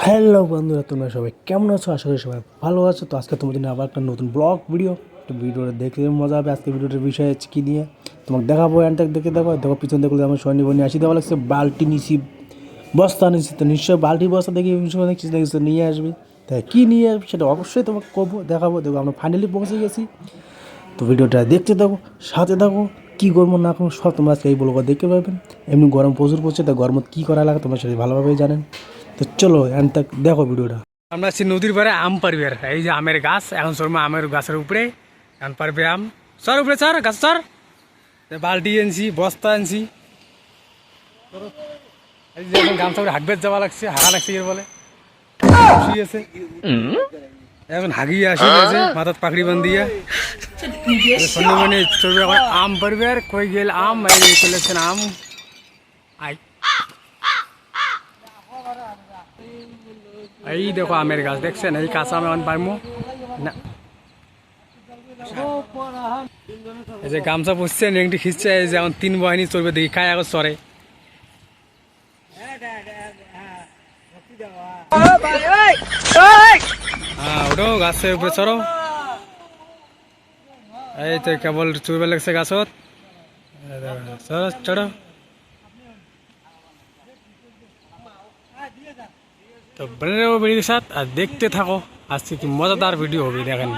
Hello বন্ধুরা, তোমরা সবাই কেমন আছো? আশা করি সবাই ভালো আছো। তো আজকে তোমাদের জন্য আবার একটা নতুন ব্লগ ভিডিও। তো ভিডিওটা দেখতে মজা হবে। আজকে ভিডিওটার বিষয় হচ্ছে কী নিয়ে তোমাকে দেখাবো। এন্টাক দেখে দেখো পিছন দেখলে আমার সৈন্য বনি আসি দেওয়া লাগছে, বালতি নিছি, বস্তা নিছি। তো নিশ্চয়ই বালতি বস্তা দেখি দেখছিস দেখছি নিয়ে আসবি। তাই কী নিয়ে আসবি সেটা অবশ্যই তোমাকে করবো, দেখাবো। দেখো আমরা ফাইনালি পৌঁছে গেছি। তো ভিডিওটা দেখতে থাকো, সাথে থাকো। কী করবো না করবো সব তোমরা আজকে এই ব্লগে দেখতে পাবেন। এমনি গরম প্রচুর পড়ছে, তাই গরমত কী করা লাগে তোমরা সেটা ভালোভাবেই জানেন। তো চলো এন্টাক দেখো ভিডিওটা। আমরা আছি নদীর পাড়ে আম পারবে। এই যে আমের গাছ, এখন সরমা আমের গাছের উপরে এখন পারবে আম। সর উপরে সর, গাছ সর। বালতি আনছি, বস্তা আনছি। এই যে এখন গামছা করে হাঁকবে যাওয়া লাগছে, হাগা লাগছে এর বলে আছে। এখন হাগিয়ে আসি গেছে মাথার পাকড়ি বান্ধিয়া সন্ধ্যে চলবে। এখন আম পারবে আর কই গেল আম এই চলেছেন আম। আই এই দেখো আমের গাছ দেখছেন, এই কাঁচা আম এখন পারমু না। এই যে গামছা পুষছে নেংটি খিঁচছে, এই যে এখন 3 বাহিনী চলবে দেখি খায় আগত চরে। হ্যাঁ ওঠো গাছের উপরে চড়ো। এই তো কেবল চুরবে লাগছে গাছত, চড়ো চড়ো। তো বনে রহো ভিডিওর সাথে আর দেখতে থাকো, আজকে কি মজাদার ভিডিও হবে দেখেন।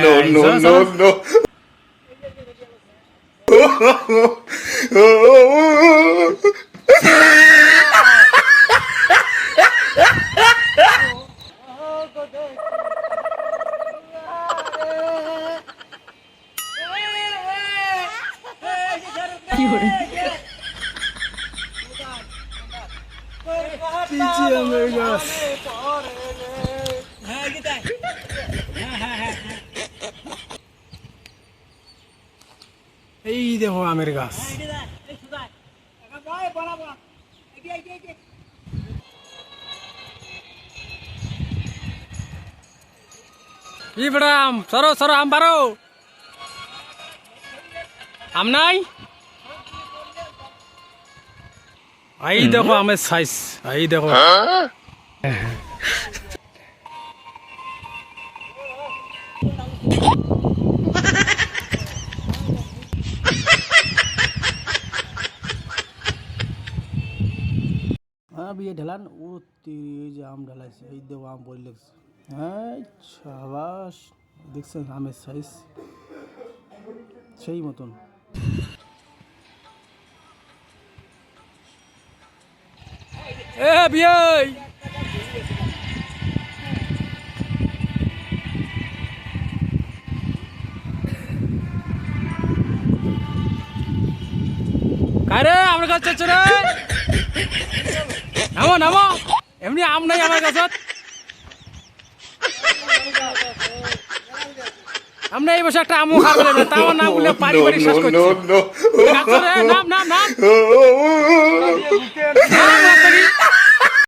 No, no, no, no. আমের গাছ, এই দেখো আমের গাছ। কি বেটা আম সরো সরো, আম পারো। আম নাই, এই দেখো আমের সাইজ, এই দেখো। হ্যাঁ বিয়ে ঢেলান ও, এই যে আম ঢালাইছে, এই দেখো আম পড়ে লাগছে। হ্যাঁ সাবাস, দেখছেন আমের সাইজ সেই মতন। এ বিয়ে কারে আমার কাছে চচ্ছে রে, নামো নামো। এমনি আম নাই আমার কাছে, আমরা এই বছর একটা আমও খাবে না, তাও না বলে পারি পারি শেষ করছি। নাম নাম নাম